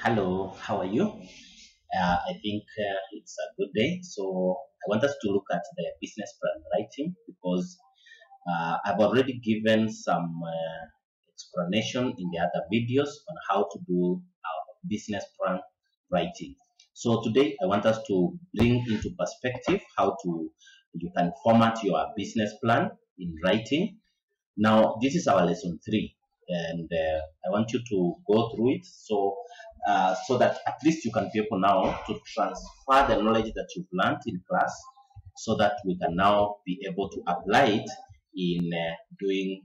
Hello, how are you? I think it's a good day. So I want us to look at the business plan writing because I've already given some explanation in the other videos on how to do our business plan writing. So today I want us to bring into perspective how to you can format your business plan in writing. Now this is our lesson 3, and I want you to go through it so that at least you can be able now to transfer the knowledge that you've learned in class, so that we can now be able to apply it in doing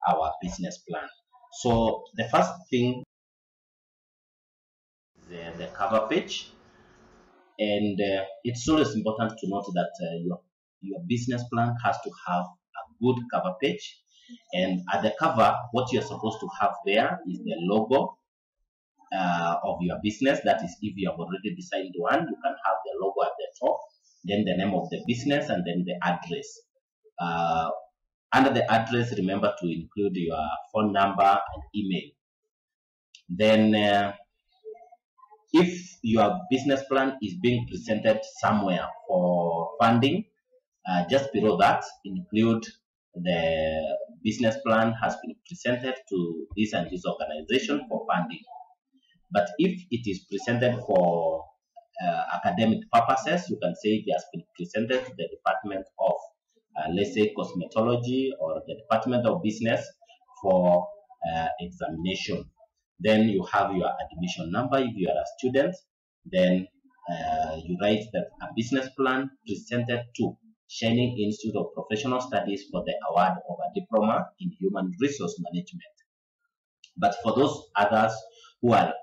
our business plan. So the first thing is the cover page, and it's always important to note that your business plan has to have a good cover page. And at the cover, what you're supposed to have there is the logo of your business. That is, if you have already designed one, you can have the logo at the top, then the name of the business, and then the address. Under the address, remember to include your phone number and email. Then if your business plan is being presented somewhere for funding, just below that, include the business plan has been presented to this and this organization for funding. But if it is presented for academic purposes, you can say it has been presented to the Department of, let's say, Cosmetology, or the Department of Business for examination. Then you have your admission number if you are a student. Then you write that a business plan presented to Shining Institute of Professional Studies for the award of a diploma in human resource management. But for those others who are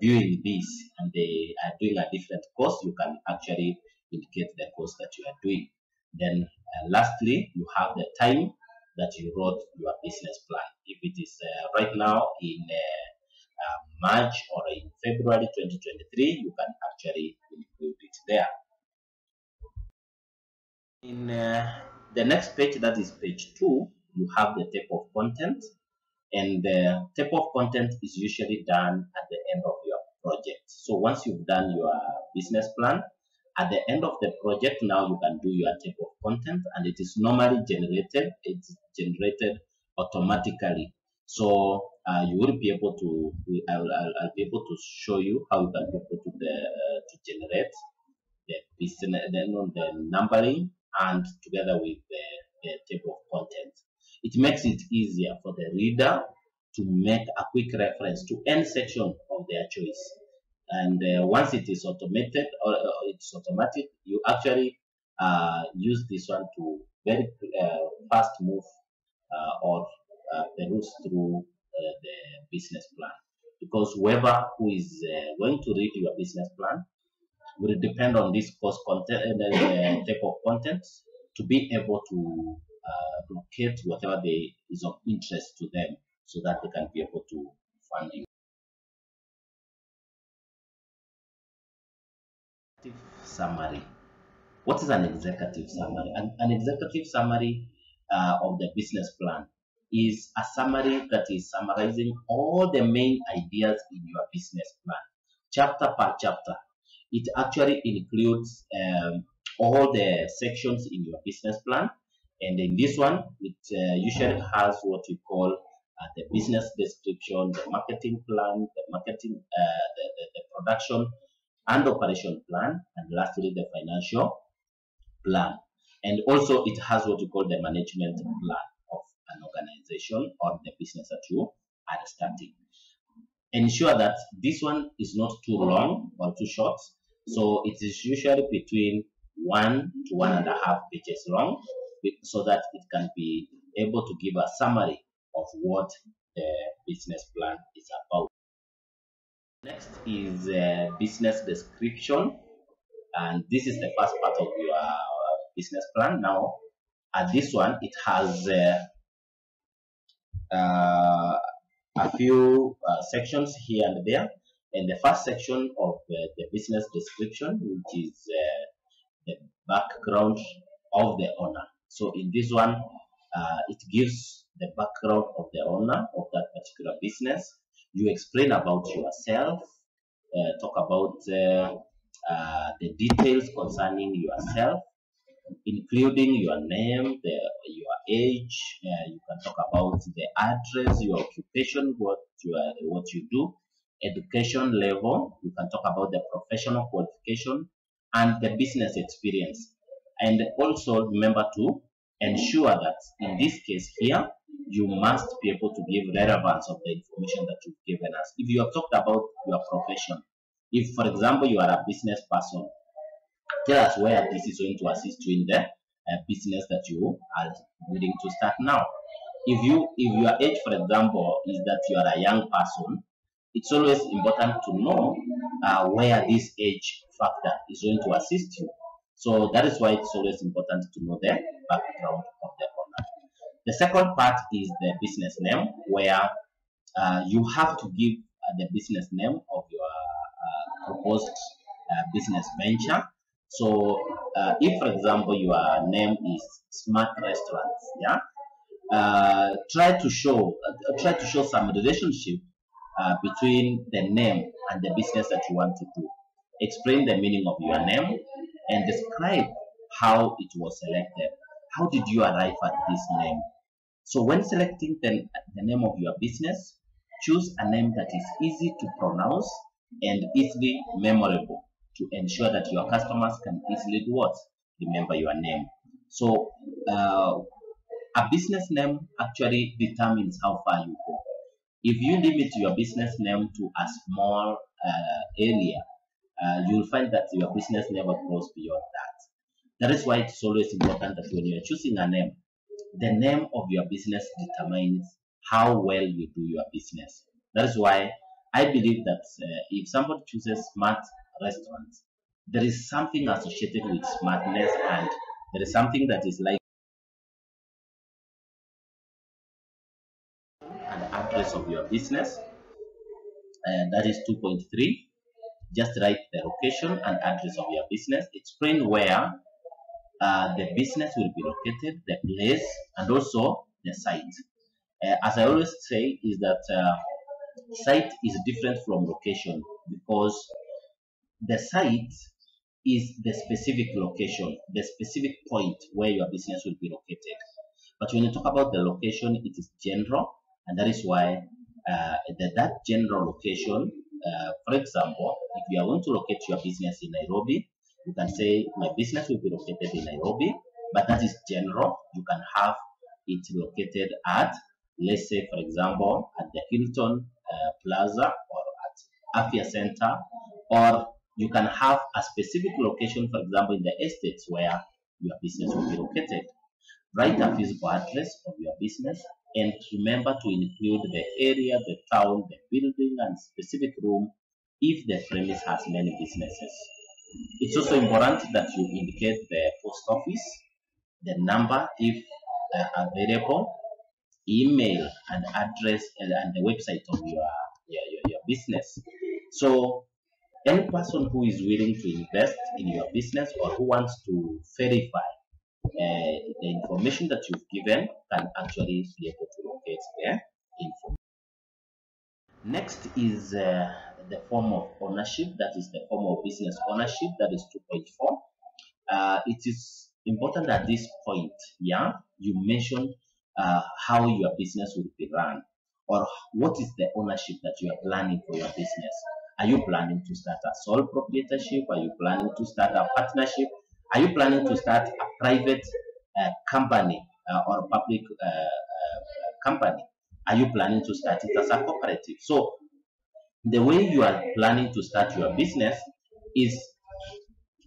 viewing this and they are doing a different course, you can actually indicate the course that you are doing. Then lastly, you have the time that you wrote your business plan. If it is right now in March or in February 2023, you can actually include it there. In the next page, that is page 2, you have the table of content, and the table of content is usually done at the end of your project. So once you've done your business plan, at the end of the project, now you can do your table of content, and it is normally generated. It's generated automatically. So you will be able to. I'll be able to show you how you can be able to generate the business, the numbering, and together with the table of content. It makes it easier for the reader to make a quick reference to any section of their choice. And once it is automated or it's automatic, you actually use this one to very fast move or peruse through the business plan. Because whoever who is going to read your business plan will depend on this course content and table of contents to be able to locate whatever is of interest to them, so that they can be able to fund you. Summary. What is an executive summary? An executive summary of the business plan is a summary that is summarizing all the main ideas in your business plan, chapter per chapter. It actually includes all the sections in your business plan, and in this one, it usually has what we call the business description, the marketing plan, the marketing, the production and operation plan, and lastly the financial plan. And also it has what we call the management plan of an organization or the business that you are starting. Ensure that this one is not too long or too short. So it is usually between 1 to 1.5 pages long, so that it can be able to give a summary of what the business plan is about. Next is business description, and this is the first part of your business plan. Now, at this one, it has a few sections here and there. And the first section of the business description, which is the background of the owner. So in this one, it gives the background of the owner of that particular business. You explain about yourself, talk about the details concerning yourself, including your name, your age. You can talk about the address, your occupation, what you do, education level. You can talk about the professional qualification and the business experience. And also remember to ensure that in this case here, you must be able to give relevance of the information that you've given us. If you have talked about your profession, if for example you are a business person, tell us where this is going to assist you in the business that you are willing to start now. If your age, for example, is that you are a young person, it's always important to know where this age factor is going to assist you. So that is why it's always important to know the background of the owner. The second part is the business name, where you have to give the business name of your proposed business venture. So if, for example, your name is Smart Restaurants, yeah, try to show some relationship between the name and the business that you want to do. Explain the meaning of your name and describe how it was selected. How did you arrive at this name? So when selecting the name of your business, choose a name that is easy to pronounce and easily memorable to ensure that your customers can easily do what? Remember your name. So a business name actually determines how far you go. If you limit your business name to a small area, you'll find that your business never goes beyond that. That is why it's always important that when you're choosing a name, the name of your business determines how well you do your business. That is why I believe that if somebody chooses Smart Restaurants, there is something associated with smartness, and there is something that is like an address of your business, and that is 2.3. Just write the location and address of your business. Explain where the business will be located, the place, and also the site. As I always say, is that site is different from location, because the site is the specific location, the specific point where your business will be located. But when you talk about the location, it is general, and that is why that general location, for example, if you are going to locate your business in Nairobi, you can say my business will be located in Nairobi, but that is general. You can have it located at, let's say, for example, at the Hilton Plaza or at Afia Center, or you can have a specific location, for example, in the estates where your business will be located. Write a physical address of your business, and remember to include the area, the town, the building, and specific room if the premise has many businesses. It's also important that you indicate the post office, the number if available, email and address, and the website of your business. So any person who is willing to invest in your business or who wants to verify the information that you've given can actually be able to locate the information. Next is the form of ownership, that is the form of business ownership, that is 2.4. It is important at this point, yeah, you mention how your business will be run, or what is the ownership that you are planning for your business. Are you planning to start a sole proprietorship? Are you planning to start a partnership? Are you planning to start a private company or public company? Are you planning to start it as a cooperative? So the way you are planning to start your business is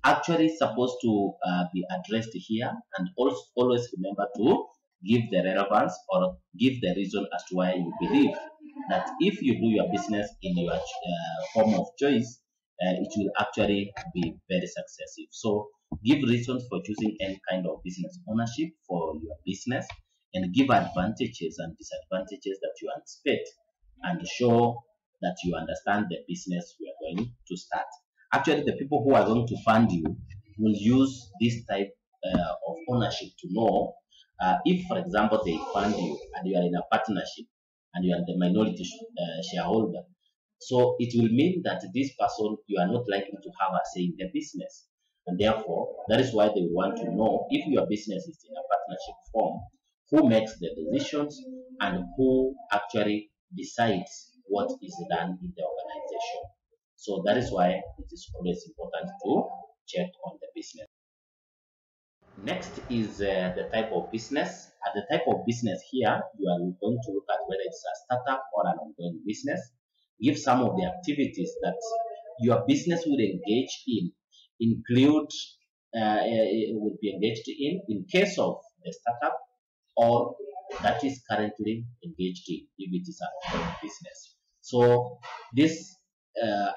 actually supposed to be addressed here, and also always remember to give the relevance or give the reason as to why you believe that if you do your business in your form of choice, it will actually be very successful. So give reasons for choosing any kind of business ownership for your business, and give advantages and disadvantages that you anticipate, and show that you understand the business you are going to start. Actually, the people who are going to fund you will use this type of ownership to know if, for example, they fund you and you are in a partnership and you are the minority shareholder. So it will mean that this person, you are not likely to have a say in the business. And therefore, that is why they want to know if your business is in a partnership form, who makes the decisions and who actually decides what is done in the organization. So that is why it is always important to check on the business. Next is the type of business. At the type of business here, you are going to look at whether it's a startup or an ongoing business. Give some of the activities that your business would engage in, include would be engaged in case of the startup or that is currently engaged in if it is an ongoing business. So this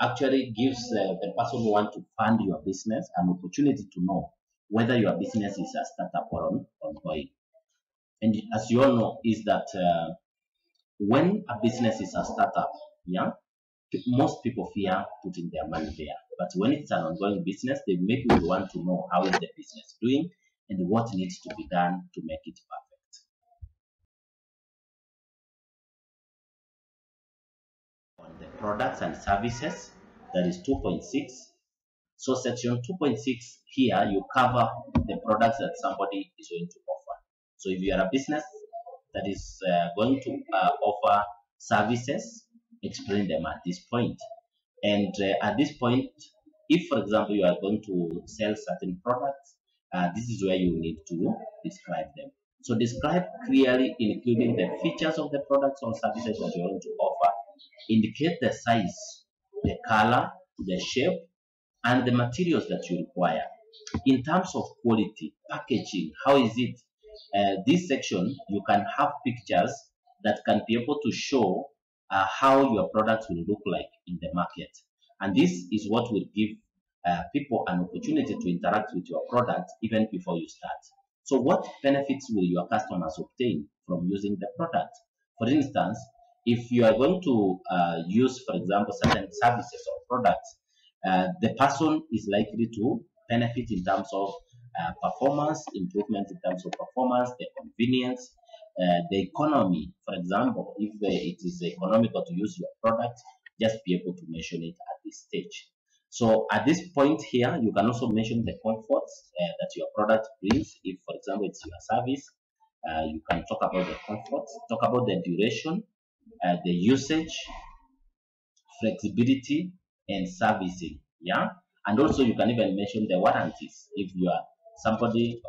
actually gives the person who want to fund your business an opportunity to know whether your business is a startup or ongoing. And as you all know, is that when a business is a startup, yeah, most people fear putting their money there. But when it's an ongoing business, they make you want to know how is the business doing and what needs to be done to make it perfect. On the products and services, that is 2.6. So section 2.6 here, you cover the products that somebody is going to offer. So if you are a business that is going to offer services, explain them at this point. And at this point, if for example you are going to sell certain products, this is where you need to describe them. So describe clearly, including the features of the products or services that you are going to offer. Indicate the size, the color, the shape, and the materials that you require. In terms of quality, packaging, how is it? This section, you can have pictures that can be able to show how your products will look like in the market. And this is what will give people an opportunity to interact with your product even before you start. So what benefits will your customers obtain from using the product? For instance, if you are going to use, for example, certain services or products, the person is likely to benefit in terms of performance, improvement in terms of performance, the convenience, the economy. For example, if it is economical to use your product, just be able to mention it at this stage. So at this point here, you can also mention the comforts that your product brings. If, for example, it's your service, you can talk about the comforts, talk about the duration, the usage, flexibility, and servicing. Yeah, and also you can even mention the warranties. If you are somebody,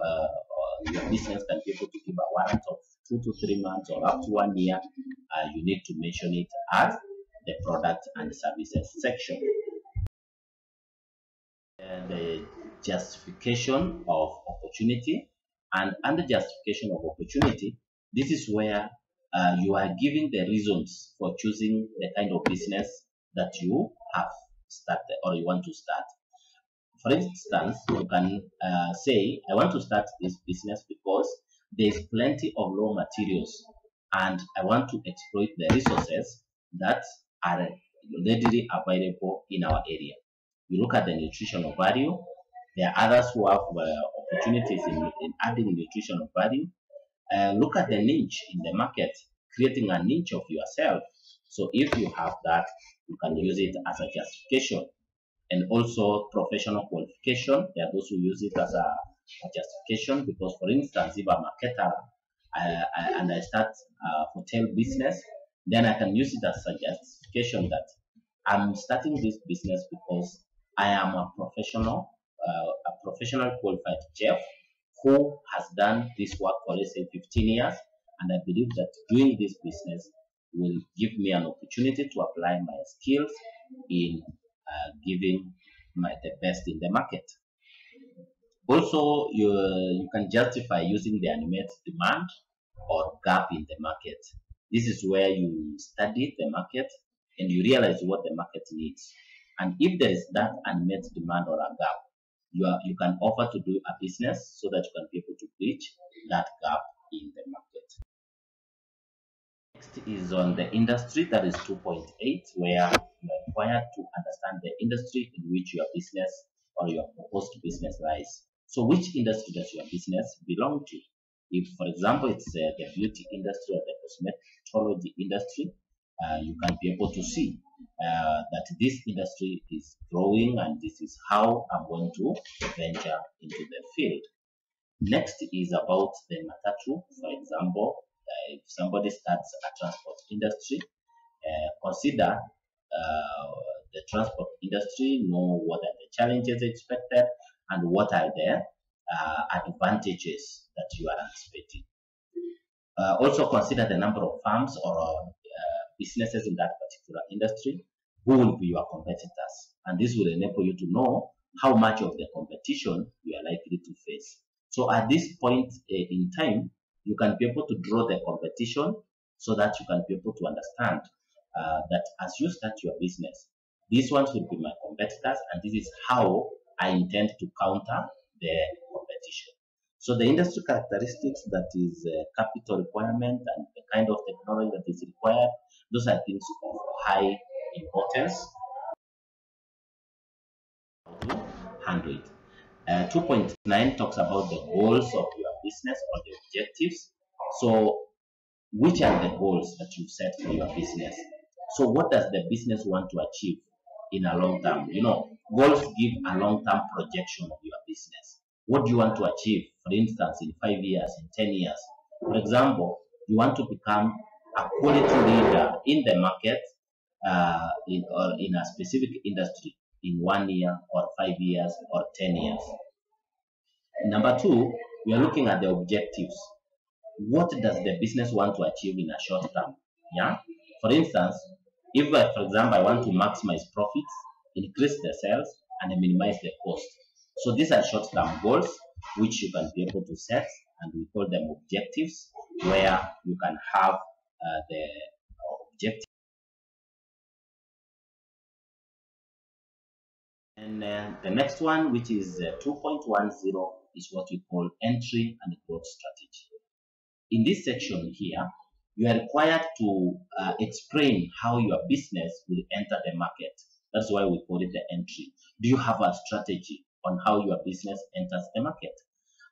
your business can be able to give a warranty of 2 to 3 months or up to 1 year, you need to mention it as the product and services section. The justification of opportunity, and under justification of opportunity, this is where you are giving the reasons for choosing the kind of business that you have started or you want to start. For instance, you can say, I want to start this business because there is plenty of raw materials and I want to exploit the resources that are readily available in our area. You look at the nutritional value. There are others who have opportunities in adding nutritional value. Look at the niche in the market, creating a niche of yourself. So if you have that, you can use it as a justification. And also professional qualification. There are those who use it as a justification because, for instance, if I'm a caterer and I start a hotel business, then I can use it as a justification that I'm starting this business because I am a professional qualified chef who has done this work for, let's say, 15 years, and I believe that doing this business will give me an opportunity to apply my skills in giving the best in the market. Also, you can justify using the unmet demand or gap in the market. This is where you study the market and you realize what the market needs. And if there is that unmet demand or a gap, you can offer to do a business so that you can be able to bridge that gap in the market. Next is on the industry, that is 2.8, where you are required to understand the industry in which your business or your proposed business lies. So which industry does your business belong to? If, for example, it's the beauty industry or the cosmetology industry, you can be able to see that this industry is growing and this is how I'm going to venture into the field. Next is about the matatu. For example, if somebody starts a transport industry, consider the transport industry, know what are the challenges expected and what are the advantages that you are anticipating. Also consider the number of firms or businesses in that particular industry who will be your competitors, and this will enable you to know how much of the competition you are likely to face. So at this point in time, you can be able to draw the competition so that you can be able to understand that as you start your business, these ones will be my competitors, and this is how I intend to counter the competition. So the industry characteristics, that is capital requirement and the kind of technology that is required, those are things of high importance to handle it. 2.9 talks about the goals of your business or the objectives. So which are the goals that you set for your business? So what does the business want to achieve in a long term? You know, goals give a long-term projection of your business. What do you want to achieve, for instance, in 5 years, in 10 years? For example, you want to become a quality leader in the market in a specific industry in 1 year or 5 years or 10 years. Number two, we are looking at the objectives. What does the business want to achieve in a short term? Yeah. For instance, if for example, I want to maximize profits, increase the sales, and minimize the cost. So these are short-term goals which you can be able to set, and we call them objectives, where you can have the objective. And the next one, which is 2.10, is what we call entry and growth strategy. In this section here, you are required to explain how your business will enter the market. That's why we call it the entry. Do you have a strategy on how your business enters the market?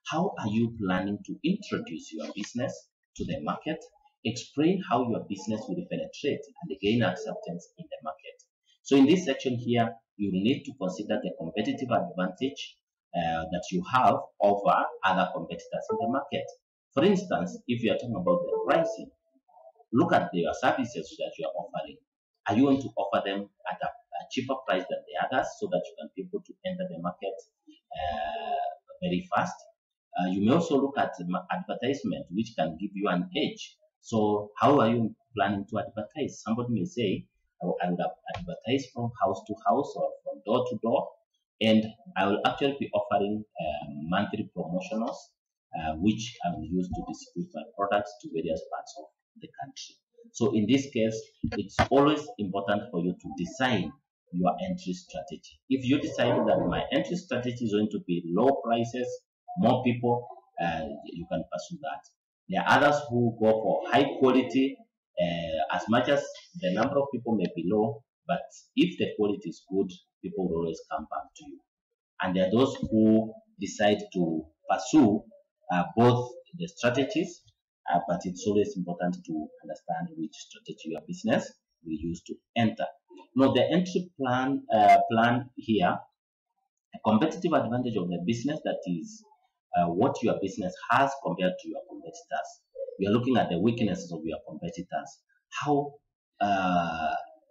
How are you planning to introduce your business to the market? Explain how your business will penetrate and gain acceptance in the market. So in this section here, you need to consider the competitive advantage that you have over other competitors in the market. For instance, if you are talking about the pricing, look at your services that you are offering. Are you going to offer them at a cheaper price than the others so that you can be able to enter the market very fast? You may also look at advertisement, which can give you an edge. So how are you planning to advertise? Somebody may say, I will advertise from house to house or from door to door, and I will actually be offering monthly promotionals, which I will use to distribute my products to various parts of the country. So in this case, it's always important for you to design your entry strategy. If you decide that my entry strategy is going to be low prices, more people, you can pursue that. There are others who go for high quality, as much as the number of people may be low, but if the quality is good, people will always come back to you. And there are those who decide to pursue both the strategies, but it's always important to understand which strategy your business will use to enter. Now, the entry plan here, a competitive advantage of the business, that is what your business has compared to your competitors. We are looking at the weaknesses of your competitors. How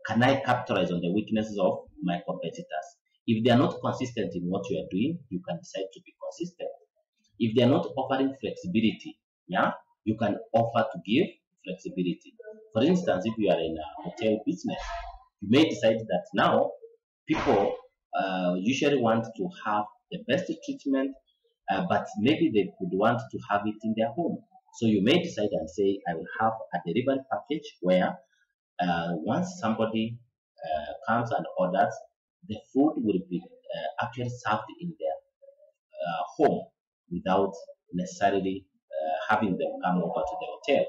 can I capitalize on the weaknesses of my competitors? If they are not consistent in what you are doing, you can decide to be consistent. If they are not offering flexibility, yeah, you can offer to give flexibility. For instance, if you are in a hotel business, you may decide that now people usually want to have the best treatment, but maybe they could want to have it in their home. So you may decide and say, I will have a delivery package where once somebody comes and orders, the food will be actually served in their home without necessarily having them come over to the hotel.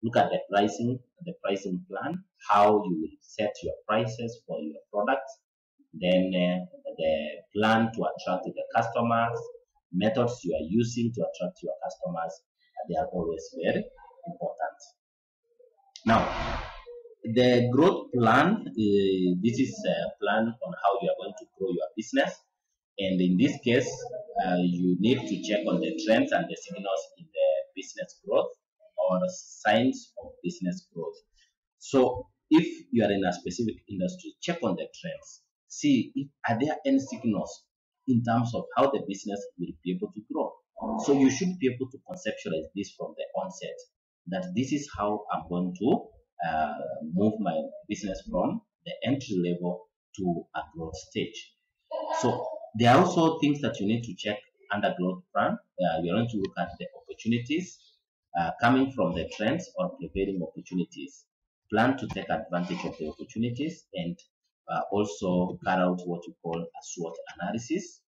Look at the pricing plan, how you will set your prices for your products, then the plan to attract the customers, methods you are using to attract your customers, they are always very important. Now, The growth plan, this is a plan on how you are going to grow your business. And in this case, you need to check on the trends and the signals in the business growth or the signs of business growth. So if you are in a specific industry, check on the trends. See if are there any signals in terms of how the business will be able to grow. So you should be able to conceptualize this from the onset, that this is how I'm going to move my business from the entry level to a growth stage. So there are also things that you need to check under growth plan. You're going to look at the opportunities coming from the trends or prevailing opportunities. Plan to take advantage of the opportunities and also carry out what you call a SWOT analysis,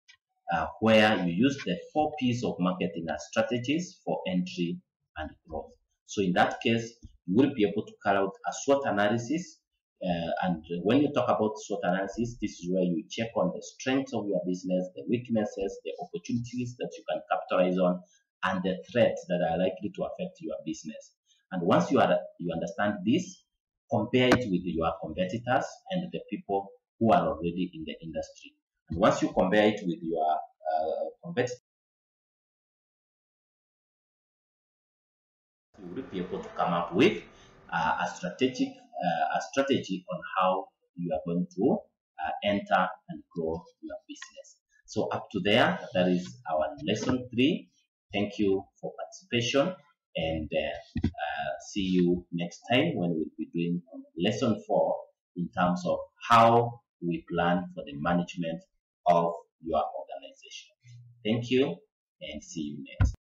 where you use the 4 P's of marketing as strategies for entry and growth. So in that case, you will be able to carry out a SWOT analysis. And when you talk about SWOT analysis, this is where you check on the strengths of your business, the weaknesses, the opportunities that you can capitalize on, and the threats that are likely to affect your business. And once you understand this, compare it with your competitors and the people who are already in the industry. And once you compare it with your competitors, you will be able to come up with a strategy on how you are going to enter and grow your business. So up to there, that is our lesson 3. Thank you for participation, and see you next time when we'll be doing lesson 4 in terms of how we plan for the management of your organization. Thank you, and see you next.